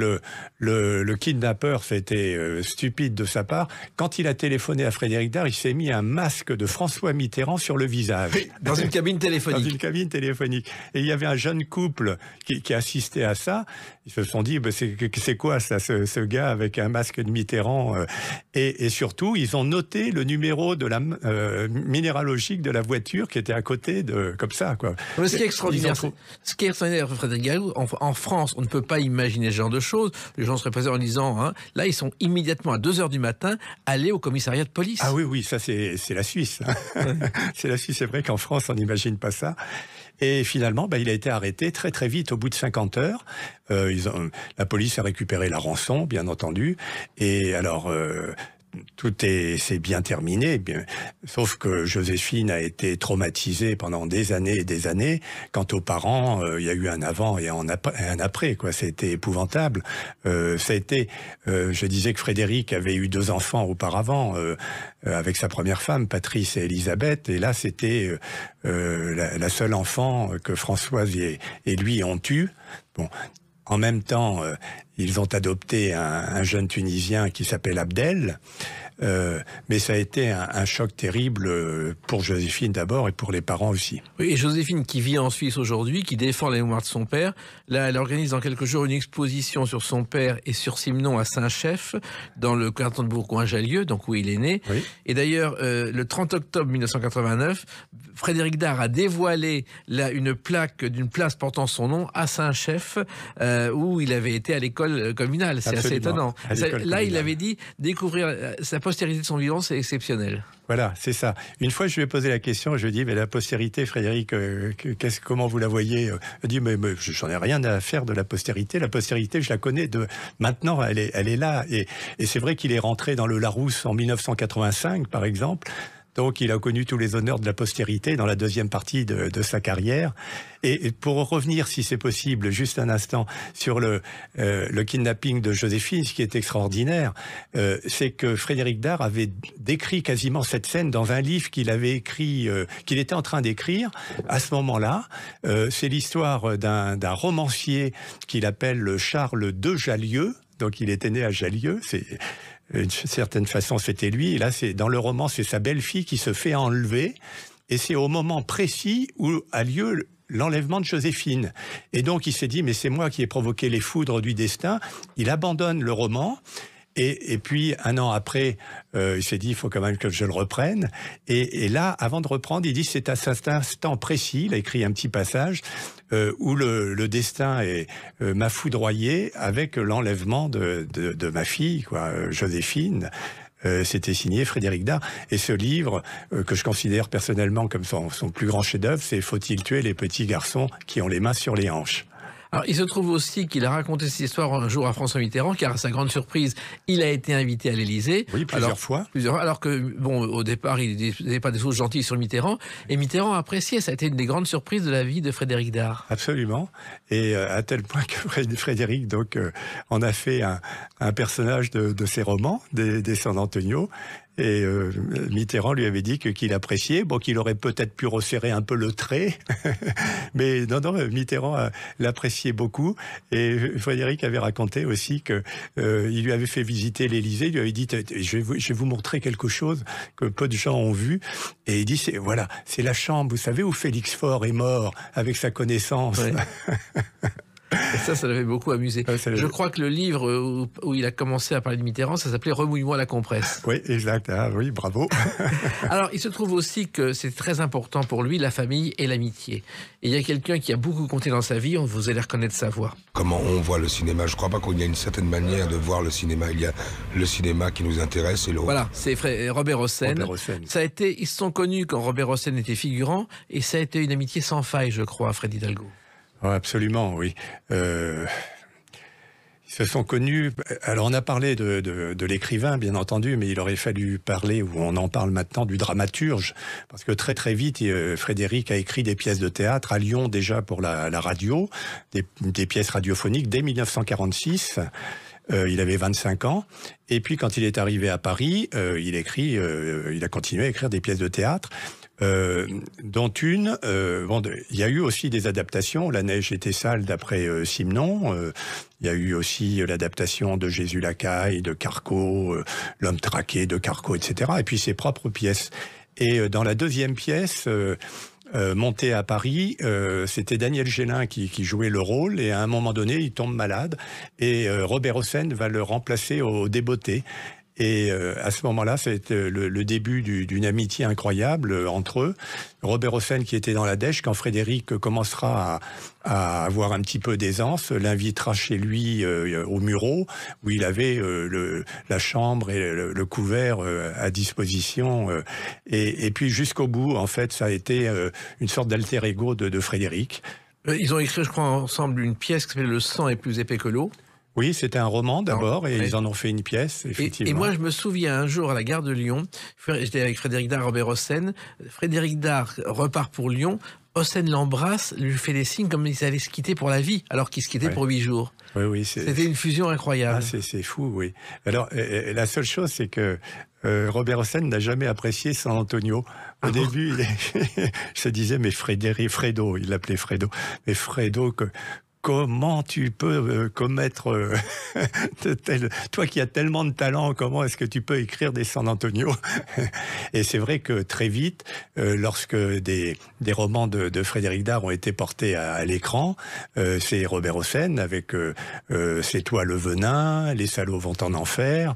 le kidnappeur, c'était stupide de sa part, quand il a téléphoné à Frédéric Dard, il s'est mis un masque de François Mitterrand sur le visage. Dans une cabine téléphonique. Dans une cabine téléphonique. Et il y avait un jeune couple qui assistait à ça. Ils se sont dit, bah, c'est quoi ça, ce gars avec un masque de Mitterrand et surtout, ils ont noté le numéro de la minéralogique de la voiture qui était à côté comme ça, quoi. Mais ce qui est extraordinaire, Frédéric Dard, en France, on ne peut pas imaginer ce genre de choses. Les gens seraient présents en disant, hein, là, ils sont immédiatement à 2h du matin allés au commissariat de police. Ah oui, ça c'est la Suisse. Ouais. C'est la Suisse, c'est vrai qu'en France, on n'imagine pas ça. Et finalement, il a été arrêté très très vite, au bout de 50 heures. La police a récupéré la rançon, bien entendu. Et alors, tout s'est bien terminé, sauf que Joséphine a été traumatisée pendant des années et des années. Quant aux parents, il y a eu un avant et un après, quoi. C'était épouvantable. Ça a été, je disais que Frédéric avait eu 2 enfants auparavant, avec sa première femme, Patrice et Elisabeth, et là c'était la seule enfant que Françoise et lui ont eu. Bon. En même temps, ils ont adopté un jeune Tunisien qui s'appelle Abdel. Mais ça a été un choc terrible pour Joséphine d'abord et pour les parents aussi. Oui, et Joséphine qui vit en Suisse aujourd'hui, qui défend la mémoire de son père, là elle organise dans quelques jours une exposition sur son père et sur Simon à Saint-Chef, dans le canton de Bourgoin-Jallieu, donc où il est né. Oui. Et d'ailleurs, le 30 octobre 1989, Frédéric Dard a dévoilé une plaque d'une place portant son nom à Saint-Chef, où il avait été à l'école communale. C'est assez étonnant. Là, il avait dit découvrir sa postérité de son vivant, c'est exceptionnel. Voilà, c'est ça. Une fois, je lui ai posé la question, je lui ai dit, mais la postérité, Frédéric, comment vous la voyez? Il dit, mais j'en ai rien à faire de la postérité. La postérité, je la connais maintenant, elle est là. Et c'est vrai qu'il est rentré dans le Larousse en 1985, par exemple. Donc, il a connu tous les honneurs de la postérité dans la deuxième partie de sa carrière. Et pour revenir, si c'est possible, juste un instant, sur le kidnapping de Joséphine, ce qui est extraordinaire, c'est que Frédéric Dard avait décrit quasiment cette scène dans un livre qu'il avait écrit, qu'il était en train d'écrire à ce moment-là. C'est l'histoire d'un romancier qu'il appelle Charles de Jallieu. Donc, il était né à Jallieu. D'une certaine façon, c'était lui. Et là, dans le roman, c'est sa belle-fille qui se fait enlever. Et c'est au moment précis où a lieu l'enlèvement de Joséphine. Et donc, il s'est dit, mais c'est moi qui ai provoqué les foudres du destin. Il abandonne le roman. Et puis, un an après, il s'est dit, il faut quand même que je le reprenne. Et là, avant de reprendre, il dit, c'est à cet instant précis, il a écrit un petit passage, où le destin m'a foudroyé avec l'enlèvement de ma fille, Joséphine. C'était signé Frédéric Dard. Et ce livre, que je considère personnellement comme son plus grand chef-d'œuvre, c'est « Faut-il tuer les petits garçons qui ont les mains sur les hanches ?» Alors, il se trouve aussi qu'il a raconté cette histoire un jour à François Mitterrand, car à sa grande surprise, il a été invité à l'Élysée. Oui, plusieurs fois. Alors que, bon, au départ, il n'avait pas des choses gentilles sur Mitterrand. Et Mitterrand appréciait. Ça a été une des grandes surprises de la vie de Frédéric Dard. Absolument. Et à tel point que Frédéric, donc, en a fait un personnage de ses romans, des San Antonio. Et Mitterrand lui avait dit qu'il appréciait, bon, qu'il aurait peut-être pu resserrer un peu le trait, mais non, Mitterrand l'appréciait beaucoup. Et Frédéric avait raconté aussi que il lui avait fait visiter l'Élysée, il lui avait dit je vais vous montrer quelque chose que peu de gens ont vu. Et il dit voilà, c'est la chambre, vous savez, où Félix Faure est mort avec sa connaissance. Ouais. Et ça l'avait beaucoup amusé. Ouais, je crois que le livre où il a commencé à parler de Mitterrand, ça s'appelait « Remouille-moi la compresse ». Oui, exact. Ah, oui, bravo. Alors, il se trouve aussi que c'est très important pour lui, la famille et l'amitié. Et il y a quelqu'un qui a beaucoup compté dans sa vie, vous allez reconnaître sa voix. Comment on voit le cinéma? Je ne crois pas qu'il y a une certaine manière de voir le cinéma. Il y a le cinéma qui nous intéresse et l'autre. Voilà, c'est Robert Hossein. Ça a été, ils se sont connus quand Robert Hossein était figurant, et ça a été une amitié sans faille, je crois, Fred Hidalgo. Oh, absolument, oui. Ils se sont connus. Alors, on a parlé de l'écrivain, bien entendu, mais il aurait fallu parler, ou on en parle maintenant, du dramaturge. Parce que très, très vite, Frédéric a écrit des pièces de théâtre à Lyon, déjà pour la radio, des pièces radiophoniques dès 1946. Il avait 25 ans. Et puis, quand il est arrivé à Paris, il a continué à écrire des pièces de théâtre. Dont une, il y a eu aussi des adaptations. La neige était sale d'après Simenon. Il y a eu aussi l'adaptation de Jésus Lacaille, de Carco, L'homme traqué de Carco, etc. Et puis ses propres pièces. Et dans la deuxième pièce, montée à Paris, c'était Daniel Gélin qui jouait le rôle. Et à un moment donné, il tombe malade. Et Robert Hossein va le remplacer au Débeauté. Et à ce moment-là, c'est le début d'une amitié incroyable entre eux. Robert Hossein, qui était dans la dèche, quand Frédéric commencera à avoir un petit peu d'aisance, l'invitera chez lui au Mureau, où il avait la chambre et le couvert à disposition. Et puis jusqu'au bout, en fait, ça a été une sorte d'alter ego de Frédéric. Ils ont écrit, je crois, ensemble une pièce qui s'appelle « Le sang est plus épais que l'eau ». Oui, c'était un roman d'abord, et ils en ont fait une pièce, effectivement. Et moi, je me souviens un jour à la gare de Lyon, j'étais avec Frédéric Dard, Robert Hossein. Frédéric Dard repart pour Lyon, Hossein l'embrasse, lui fait des signes comme ils allaient se quitter pour la vie, alors qu'ils se quittaient pour 8 jours. Oui, c'était une fusion incroyable. Ah, c'est fou, oui. Alors, la seule chose, c'est que Robert Hossein n'a jamais apprécié San Antonio. Au début, je se disais, mais Fredo, il l'appelait Fredo, mais Fredo, comment tu peux commettre toi qui as tellement de talent, comment est-ce que tu peux écrire des San Antonio? Et c'est vrai que très vite, lorsque des romans de Frédéric Dard ont été portés à l'écran, c'est Robert Hossein avec C'est toi le venin, Les salauds vont en enfer.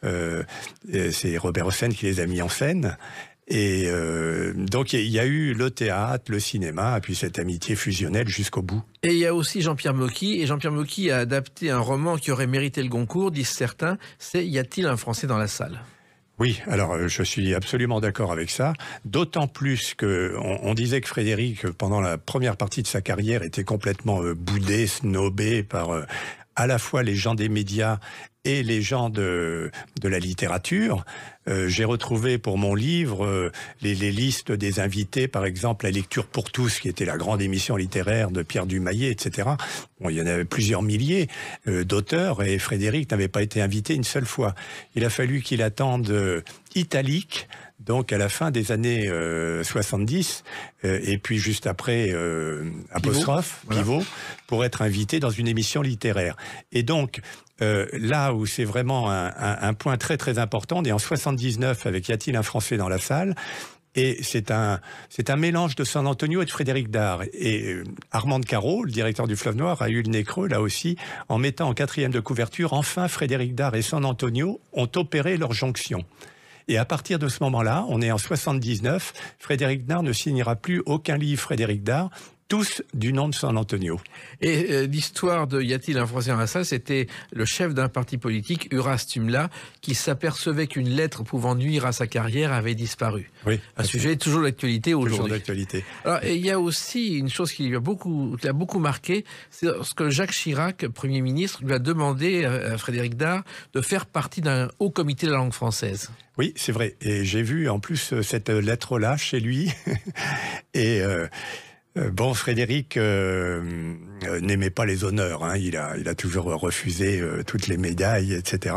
C'est Robert Hossein qui les a mis en scène. Et donc il y a eu le théâtre, le cinéma, et puis cette amitié fusionnelle jusqu'au bout. Et il y a aussi Jean-Pierre Mocky, et Jean-Pierre Mocky a adapté un roman qui aurait mérité le Goncourt, disent certains, c'est « Y a-t-il un Français dans la salle ?» Oui, alors je suis absolument d'accord avec ça, d'autant plus qu'on disait que Frédéric, pendant la première partie de sa carrière, était complètement boudé, snobé par à la fois les gens des médias et les gens de la littérature. J'ai retrouvé pour mon livre les listes des invités, par exemple la Lecture pour tous, qui était la grande émission littéraire de Pierre Dumayet, etc. Bon, il y en avait plusieurs milliers d'auteurs, et Frédéric n'avait pas été invité une seule fois. Il a fallu qu'il attende Italique, donc à la fin des années 70, et puis juste après Apostrophe, Pivot, pour être invité dans une émission littéraire. Et donc, là où c'est vraiment un point très très important, on est en 79 avec Y a-t-il un Français dans la salle, et c'est un mélange de San Antonio et de Frédéric Dard. Et Armand Caro, le directeur du Fleuve Noir, a eu le nez creux là aussi, en mettant en 4e de couverture, enfin Frédéric Dard et San Antonio ont opéré leur jonction. Et à partir de ce moment-là, on est en 79, Frédéric Dard ne signera plus aucun livre Frédéric Dard, tous du nom de San Antonio. Et l'histoire de Y a-t-il un Français dans la salle, c'était le chef d'un parti politique, Uras Tumla, qui s'apercevait qu'une lettre pouvant nuire à sa carrière avait disparu. Oui, un sujet toujours d'actualité aujourd'hui. Toujours d'actualité. Alors, et il y a aussi une chose qui l'a beaucoup marqué, c'est lorsque Jacques Chirac, Premier ministre, lui a demandé à Frédéric Dard de faire partie d'un haut comité de la langue française. Oui, c'est vrai. Et j'ai vu en plus cette lettre-là chez lui. Et bon, Frédéric n'aimait pas les honneurs. Hein. Il a toujours refusé toutes les médailles, etc.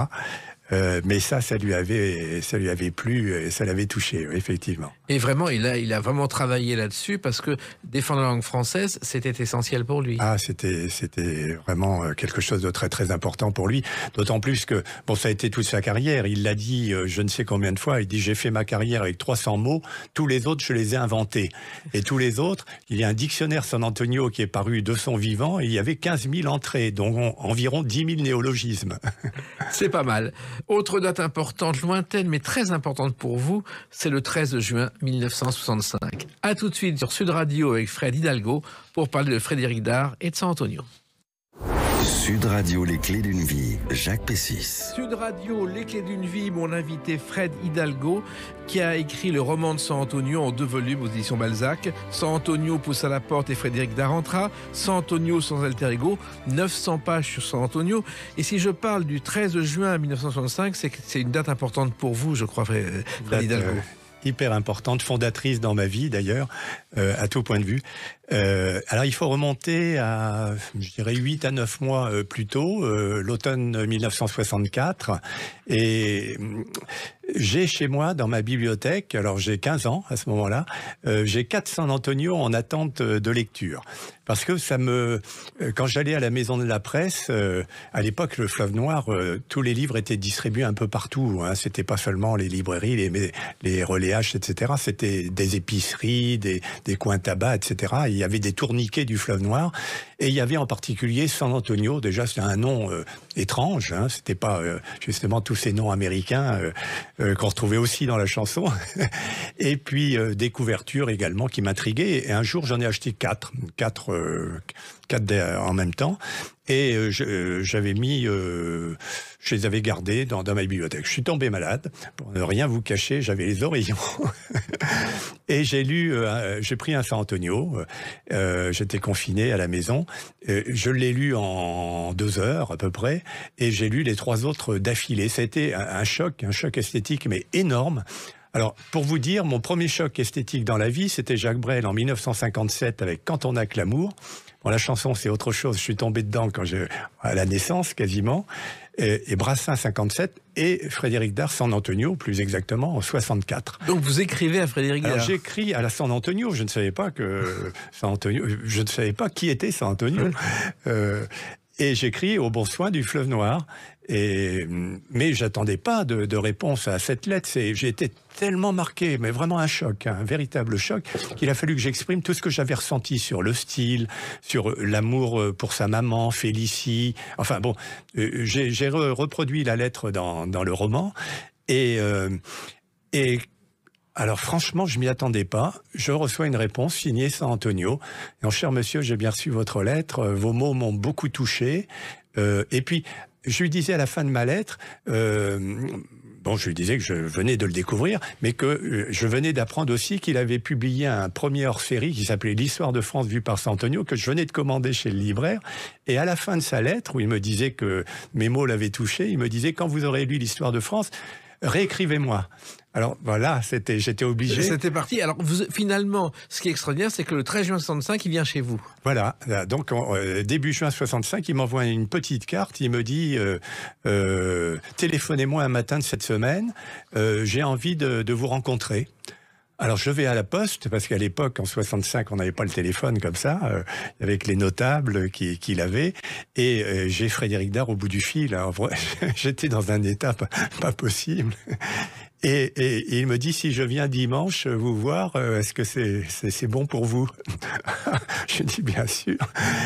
Mais ça lui avait plu, et ça l'avait touché, effectivement. Et vraiment, il a vraiment travaillé là-dessus parce que défendre la langue française, c'était essentiel pour lui. Ah, c'était vraiment quelque chose de très très important pour lui. D'autant plus que, bon, ça a été toute sa carrière. Il l'a dit je ne sais combien de fois. Il dit, j'ai fait ma carrière avec 300 mots. Tous les autres, je les ai inventés. Et tous les autres, il y a un dictionnaire San Antonio qui est paru de son vivant. Et il y avait 15 000 entrées, dont environ 10 000 néologismes. C'est pas mal. Autre date importante, lointaine, mais très importante pour vous, c'est le 13 juin 1965. À tout de suite sur Sud Radio avec Fred Hidalgo pour parler de Frédéric Dard et de San Antonio. Sud Radio, les clés d'une vie, Jacques Pessis. Sud Radio, les clés d'une vie, mon invité Fred Hidalgo, qui a écrit le roman de San Antonio en 2 volumes aux éditions Balzac. San Antonio pousse à la porte et Frédéric Dard entra. San Antonio sans alter ego, 900 pages sur San Antonio. Et si je parle du 13 juin 1965, c'est une date importante pour vous, je crois, Fred Hidalgo. Hyper importante, fondatrice dans ma vie d'ailleurs, à tout point de vue. Alors il faut remonter à, je dirais, 8 à 9 mois plus tôt, l'automne 1964. Et j'ai chez moi, dans ma bibliothèque, alors j'ai 15 ans à ce moment-là, j'ai 4 San Antonio en attente de lecture. Parce que quand j'allais à la maison de la presse, à l'époque, le Fleuve Noir, tous les livres étaient distribués un peu partout. Hein. C'était pas seulement les librairies, les relais H, etc. C'était des épiceries, des coins tabac, etc. Il y avait des tourniquets du Fleuve Noir. Et il y avait en particulier San Antonio. Déjà, c'est un nom étrange. Hein. C'était pas justement tous ces noms américains qu'on retrouvait aussi dans la chanson. Et puis des couvertures également qui m'intriguaient. Et un jour, j'en ai acheté 4 en même temps. Et j'avais mis, je les avais gardés dans ma bibliothèque. Je suis tombé malade, pour ne rien vous cacher, j'avais les oreillons. Et j'ai pris un San Antonio, j'étais confiné à la maison, je l'ai lu en 2 heures à peu près, et j'ai lu les 3 autres d'affilée. Ça a été un choc esthétique, mais énorme. Alors, pour vous dire, mon premier choc esthétique dans la vie, c'était Jacques Brel en 1957 avec Quand on n'a que l'amour. Bon, la chanson, c'est autre chose. Je suis tombé dedans à la naissance, quasiment. Et Brassens 57 et Frédéric Dard San Antonio, plus exactement, en 64. Donc vous écrivez à Frédéric Dard? J'écris à la San Antonio. Je ne savais pas je ne savais pas qui était San Antonio. Et j'écris au bon soin du Fleuve Noir. Mais j'attendais pas de réponse à cette lettre. J'ai été tellement marqué, mais vraiment un choc, un véritable choc, qu'il a fallu que j'exprime tout ce que j'avais ressenti sur le style, sur l'amour pour sa maman, Félicie. Enfin bon, j'ai reproduit la lettre dans le roman. Et alors franchement, je m'y attendais pas. Je reçois une réponse signée San Antonio. Non, cher monsieur, j'ai bien reçu votre lettre. Vos mots m'ont beaucoup touché. Et puis, je lui disais à la fin de ma lettre, je lui disais que je venais de le découvrir, mais que je venais d'apprendre aussi qu'il avait publié un premier hors-série qui s'appelait L'Histoire de France vue par San Antonio, que je venais de commander chez le libraire. Et à la fin de sa lettre, où il me disait que mes mots l'avaient touché, il me disait, quand vous aurez lu l'Histoire de France, réécrivez-moi. Alors voilà, j'étais obligé. C'était parti. Alors finalement, ce qui est extraordinaire, c'est que le 13 juin 65, il vient chez vous. Voilà. Donc début juin 65, il m'envoie une petite carte. Il me dit téléphonez-moi un matin de cette semaine. J'ai envie de vous rencontrer. Alors je vais à la poste, parce qu'à l'époque, en 65, on n'avait pas le téléphone comme ça, avec les notables qu'il avait, et j'ai Frédéric Dard au bout du fil. Alors, j'étais dans un état pas possible. Et il me dit, si je viens dimanche vous voir, est-ce que c'est bon pour vous? Je dis, bien sûr.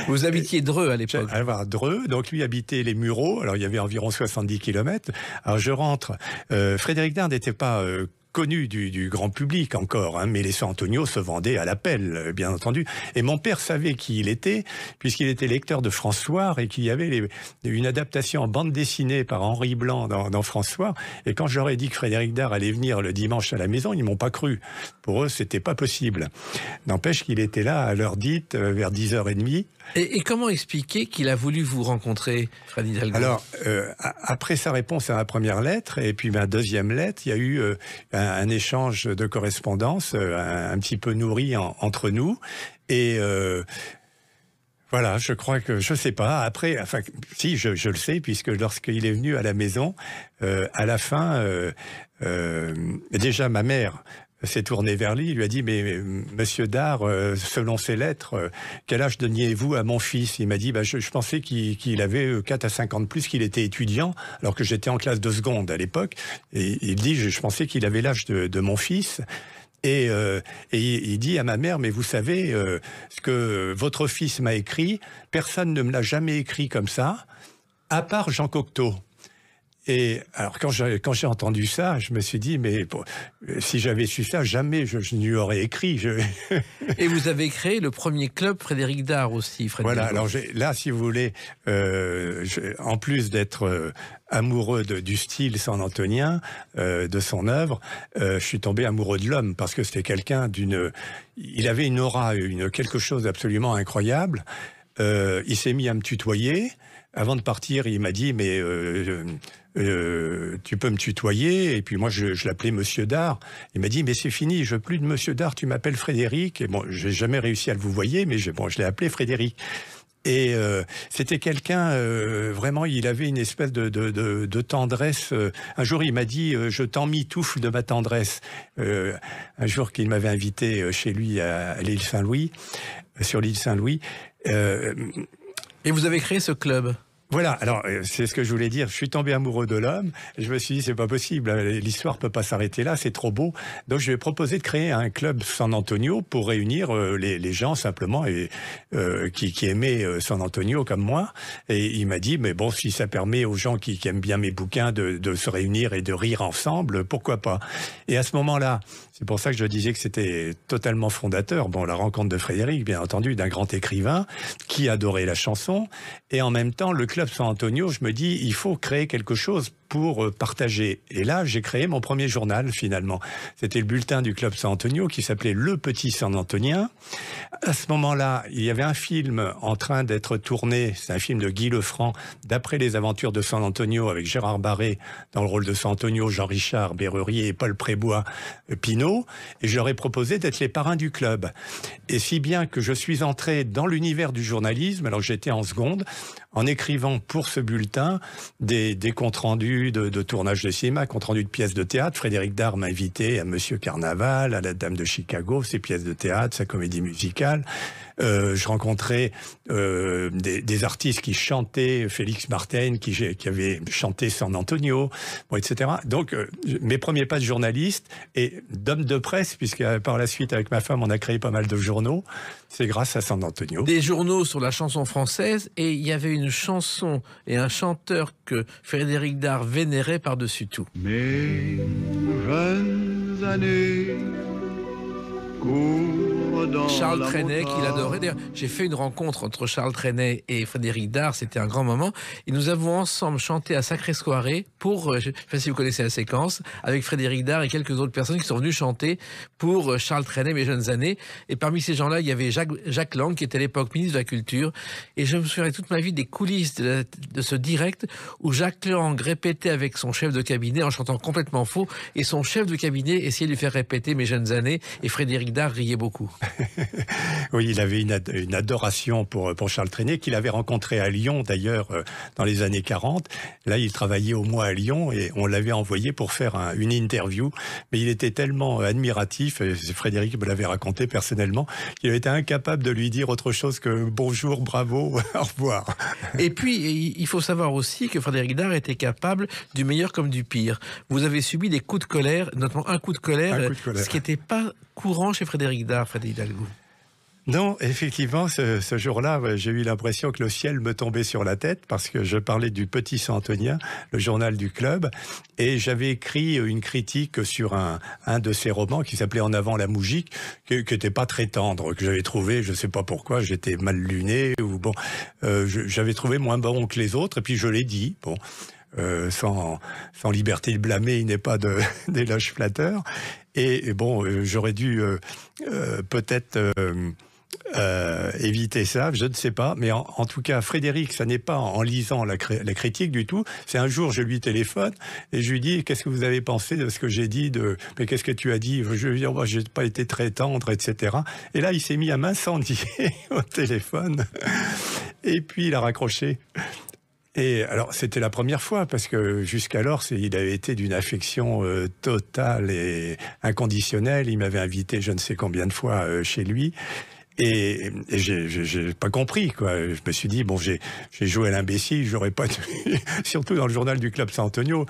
Vous habitiez Dreux à l'époque? Alors, Dreux, donc lui habitait les Mureaux, alors il y avait environ 70 km. Alors je rentre. Frédéric Dard n'était pas connu du grand public encore, hein, mais les San Antonio se vendaient à l'appel, bien entendu. Et mon père savait qui il était, puisqu'il était lecteur de François, et qu'il y avait une adaptation en bande dessinée par Henri Blanc dans François. Et quand je leur ai dit que Frédéric Dard allait venir le dimanche à la maison, ils m'ont pas cru. Pour eux, c'était pas possible. N'empêche qu'il était là à l'heure dite, vers 10h30. Et comment expliquer qu'il a voulu vous rencontrer, Fred Hidalgo? Alors, après sa réponse à ma première lettre, et puis ma deuxième lettre, il y a eu un échange de correspondance un petit peu nourri entre nous. Et Voilà, je crois que, je sais pas, après, enfin, si, je le sais, puisque lorsqu'il est venu à la maison, à la fin, déjà ma mère s'est tournée vers lui a dit, mais monsieur Dard, selon ses lettres, quel âge donniez-vous à mon fils? Il m'a dit, je pensais qu'il avait 4 à 5 ans de plus, qu'il était étudiant, alors que j'étais en classe de seconde à l'époque. Et il dit, je pensais qu'il avait l'âge de mon fils. Et il dit à ma mère, mais vous savez, ce que votre fils m'a écrit, personne ne me l'a jamais écrit comme ça, à part Jean Cocteau. Et alors quand j'ai entendu ça, je me suis dit, mais si j'avais su ça, jamais je n'y aurais écrit. Et vous avez créé le premier club Frédéric Dard aussi, Frédéric. Voilà, alors là, si vous voulez, en plus d'être amoureux du style san-antonien, de son œuvre, je suis tombé amoureux de l'homme, parce que c'était quelqu'un il avait une aura, quelque chose d'absolument incroyable. Il s'est mis à me tutoyer. Avant de partir, il m'a dit, mais tu peux me tutoyer? Et puis moi, je l'appelais Monsieur Dard. Il m'a dit, mais c'est fini, je veux plus de Monsieur Dard, tu m'appelles Frédéric. Et bon, j'ai jamais réussi à le vous voyer, mais je l'ai appelé Frédéric. Et c'était quelqu'un, vraiment, il avait une espèce de tendresse. Un jour, il m'a dit, je t'en mitoufle de ma tendresse. Un jour qu'il m'avait invité chez lui à l'île Saint-Louis, sur l'île Saint-Louis. Et vous avez créé ce club? Voilà, alors c'est ce que je voulais dire. Je suis tombé amoureux de l'homme. Je me suis dit, c'est pas possible, l'histoire peut pas s'arrêter là, c'est trop beau. Donc je lui ai proposé de créer un club San Antonio pour réunir les gens simplement qui aimaient San Antonio comme moi. Et il m'a dit, mais bon, si ça permet aux gens qui aiment bien mes bouquins de se réunir et de rire ensemble, pourquoi pas? Et à ce moment-là, c'est pour ça que je disais que c'était totalement fondateur. Bon, la rencontre de Frédéric, bien entendu, d'un grand écrivain qui adorait la chanson. Et en même temps, le club San Antonio, je me dis, il faut créer quelque chose pour partager. Et là, j'ai créé mon premier journal, finalement. C'était le bulletin du club San Antonio qui s'appelait Le Petit San Antonien. À ce moment-là, il y avait un film en train d'être tourné, c'est un film de Guy Lefranc, d'après les aventures de San Antonio, avec Gérard Barré dans le rôle de San Antonio, Jean-Richard Berrurier et Paul Prébois Pinault. Et je leur ai proposé d'être les parrains du club. Et si bien que je suis entré dans l'univers du journalisme, alors j'étais en seconde, en écrivant pour ce bulletin des comptes rendus de tournage de cinéma, comptes rendus de pièces de théâtre. Frédéric Dard m'a invité à Monsieur Carnaval, à La Dame de Chicago, ses pièces de théâtre, sa comédie musicale. Je rencontrais des artistes qui chantaient, Félix Martin qui avait chanté San Antonio, bon, etc. Donc mes premiers pas de journaliste et d'homme de presse, puisque par la suite avec ma femme on a créé pas mal de journaux, c'est grâce à San Antonio. Des journaux sur la chanson française, et il y avait une chanson et un chanteur que Frédéric Dard vénérait par-dessus tout. Mes jeunes années courent dans Charles la Trenet, montagne. qu'il adorait. D'ailleurs, j'ai fait une rencontre entre Charles Trenet et Frédéric Dard, c'était un grand moment. Et nous avons ensemble chanté à Sacré Soirée pour, je ne sais pas si vous connaissez la séquence, avec Frédéric Dard et quelques autres personnes qui sont venues chanter pour Charles Trenet, Mes jeunes années. Et parmi ces gens-là, il y avait Jacques Lang, qui était à l'époque ministre de la Culture. Et je me souviens toute ma vie des coulisses de ce direct où Jacques Lang répétait avec son chef de cabinet en chantant complètement faux. Et son chef de cabinet essayait de lui faire répéter Mes jeunes années. Et Frédéric Dard riait beaucoup. Oui, il avait une adoration pour Charles Trenet, qu'il avait rencontré à Lyon, d'ailleurs, dans les années 40. Là, il travaillait au mois à Lyon et on l'avait envoyé pour faire une interview. Mais il était tellement admiratif, et Frédéric me l'avait raconté personnellement, qu'il avait été incapable de lui dire autre chose que bonjour, bravo, au revoir. Et puis, il faut savoir aussi que Frédéric Dard était capable du meilleur comme du pire. Vous avez subi des coups de colère, notamment un coup de colère, ce qui n'était pas courant chez Frédéric Dard, Frédéric Hidalgo. Non, effectivement, ce jour-là, j'ai eu l'impression que le ciel me tombait sur la tête parce que je parlais du Petit San Antonien, le journal du club, et j'avais écrit une critique sur un de ses romans qui s'appelait En avant la moujique, qui était pas très tendre, que j'avais trouvé, je sais pas pourquoi, j'étais mal luné ou bon, j'avais trouvé moins bon que les autres, et puis je l'ai dit, bon. Sans liberté de blâmer, il n'est pas d'éloge flatteur. Et bon, j'aurais dû peut-être éviter ça, je ne sais pas, mais en tout cas, Frédéric, ça n'est pas en lisant la critique du tout. C'est un jour, je lui téléphone et je lui dis, qu'est-ce que vous avez pensé de ce que j'ai dit, mais qu'est-ce que tu as dit? Je lui dis, oh, j'ai pas été très tendre, etc. Et là, il s'est mis à m'incendier au téléphone et puis il a raccroché. Et alors, c'était la première fois, parce que jusqu'alors, il avait été d'une affection totale et inconditionnelle. Il m'avait invité je ne sais combien de fois chez lui. Et j'ai pas compris, quoi. Je me suis dit, bon, j'ai joué à l'imbécile, j'aurais pas dû, surtout dans le journal du Club Saint-Antonio,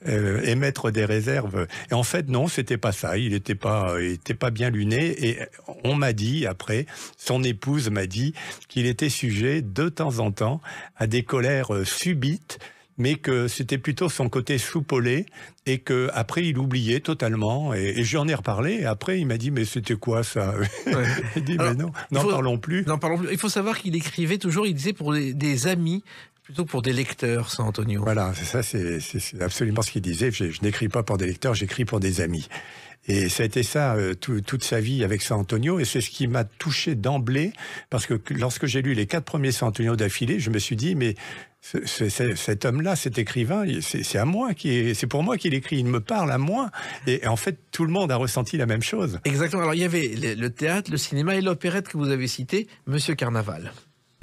émettre des réserves. Et en fait, non, c'était pas ça. Il était pas bien luné. Et on m'a dit, après, son épouse m'a dit qu'il était sujet, de temps en temps, à des colères subites, mais que c'était plutôt son côté soupolé et que après il oubliait totalement. Et j'en ai reparlé. Et après, il m'a dit, mais c'était quoi ça? Ouais. Il dit, mais non, n'en parlons plus. N'en parlons plus. Il faut savoir qu'il écrivait toujours, il disait pour des amis, plutôt que pour des lecteurs, Saint-Antonio. Voilà, c'est absolument ce qu'il disait. Je n'écris pas pour des lecteurs, j'écris pour des amis. Et ça a été ça toute sa vie avec Saint-Antonio, et c'est ce qui m'a touché d'emblée, parce que lorsque j'ai lu les 4 premiers Saint-Antonio d'affilée, je me suis dit, mais cet homme-là, cet écrivain, c'est pour moi qu'il écrit, il me parle à moi. Et en fait, tout le monde a ressenti la même chose. Exactement. Alors, il y avait le théâtre, le cinéma et l'opérette que vous avez cité, Monsieur Carnaval.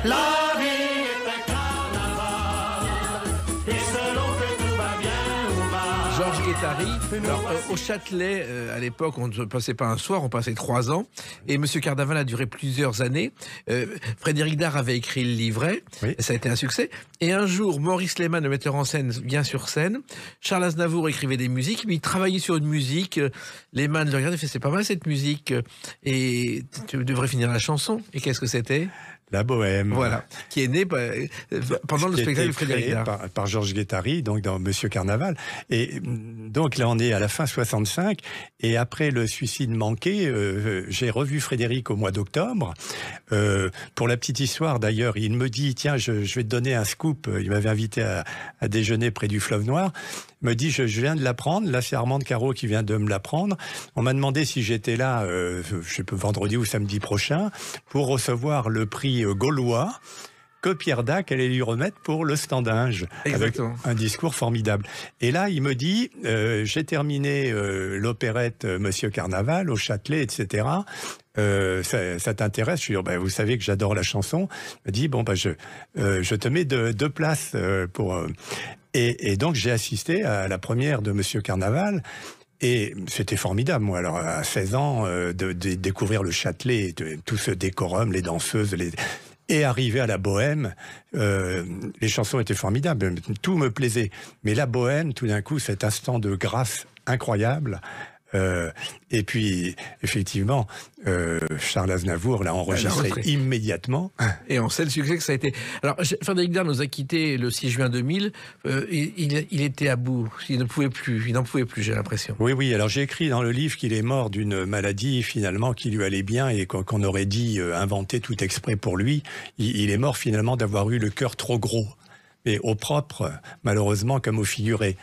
La vie est un carnaval, et selon que tout va bien ou mal. Georges Guettari. Alors, au Châtelet, à l'époque, on ne passait pas un soir, on passait 3 ans. Et Monsieur Carnaval a duré plusieurs années. Frédéric Dard avait écrit le livret. Oui. Et ça a été un succès. Et un jour, Maurice Lehmann, le metteur en scène, vient sur scène. Charles Aznavour écrivait des musiques. Mais il travaillait sur une musique. Lehmann le regarde et fait, c'est pas mal cette musique. Et tu devrais finir la chanson. Et qu'est-ce que c'était ? La Bohème. Voilà. Qui est né pendant le spectacle de Frédéric Dard. Par Georges Guettari, donc dans Monsieur Carnaval. Et donc là, on est à la fin 65. Et après le suicide manqué, j'ai revu Frédéric au mois d'octobre. Pour la petite histoire, d'ailleurs, il me dit, tiens, je vais te donner un scoop. Il m'avait invité à déjeuner près du Fleuve Noir. Il me dit, je viens de l'apprendre. Là, c'est Armande Caro qui vient de me l'apprendre. On m'a demandé si j'étais là, je sais pas, vendredi ou samedi prochain, pour recevoir le prix gaulois que Pierre Dac allait lui remettre pour le Standinge. Exactement. Avec un discours formidable. Et là, il me dit, j'ai terminé l'opérette Monsieur Carnaval au Châtelet, etc. Ça t'intéresse? Je lui dis, ben, vous savez que j'adore la chanson. Il me dit, bon, ben, je te mets deux places pour... Et donc, j'ai assisté à la première de Monsieur Carnaval. Et c'était formidable, moi, alors, à 16 ans, de découvrir le Châtelet, tout ce décorum, les danseuses, et arriver à la Bohème. Les chansons étaient formidables, tout me plaisait. Mais la Bohème, tout d'un coup, cet instant de grâce incroyable. Et puis, effectivement, Charles Aznavour l'a enregistré immédiatement. Et on sait le succès que ça a été. Alors, Frédéric Dard nous a quittés le 6 juin 2000. Il était à bout. Il n'en pouvait plus, j'ai l'impression. Oui. Alors, j'ai écrit dans le livre qu'il est mort d'une maladie, finalement, qui lui allait bien et qu'on aurait dit inventer tout exprès pour lui. Il est mort, finalement, d'avoir eu le cœur trop gros. Mais au propre, malheureusement, comme au figuré.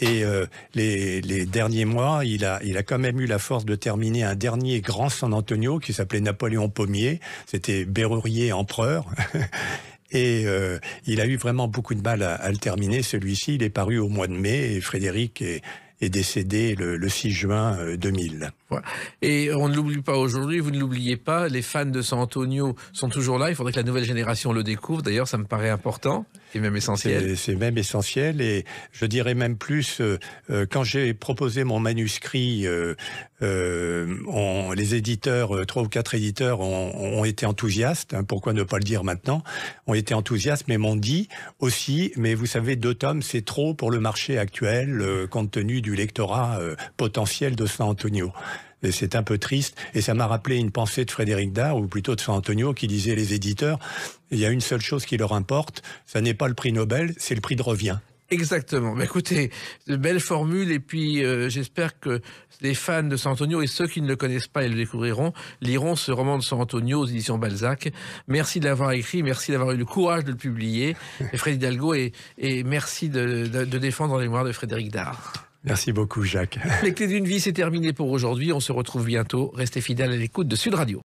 Et les derniers mois, il a quand même eu la force de terminer un dernier grand San Antonio qui s'appelait Napoléon Pommier. C'était Bérurier empereur. Et il a eu vraiment beaucoup de mal à le terminer, celui-ci. Il est paru au mois de mai et Frédéric est décédé le 6 juin 2000. Voilà. Et on ne l'oublie pas aujourd'hui, vous ne l'oubliez pas, les fans de San Antonio sont toujours là, il faudrait que la nouvelle génération le découvre, d'ailleurs ça me paraît important et même essentiel. C'est même essentiel et je dirais même plus, quand j'ai proposé mon manuscrit, les éditeurs, 3 ou 4 éditeurs ont été enthousiastes, hein, pourquoi ne pas le dire maintenant, ont été enthousiastes mais m'ont dit aussi, mais vous savez 2 tomes c'est trop pour le marché actuel compte tenu du lectorat potentiel de San Antonio. Et c'est un peu triste, et ça m'a rappelé une pensée de Frédéric Dard, ou plutôt de San Antonio, qui disait les éditeurs, il y a une seule chose qui leur importe, ça n'est pas le prix Nobel, c'est le prix de revient. Exactement. Mais écoutez, de belles formules, et puis j'espère que les fans de San Antonio, et ceux qui ne le connaissent pas et le découvriront, liront ce roman de San Antonio aux éditions Balzac. Merci de l'avoir écrit, merci d'avoir eu le courage de le publier, et Frédéric Hidalgo, et merci de défendre la mémoire de Frédéric Dard. Merci beaucoup, Jacques. Les clés d'une vie, c'est terminé pour aujourd'hui. On se retrouve bientôt. Restez fidèles à l'écoute de Sud Radio.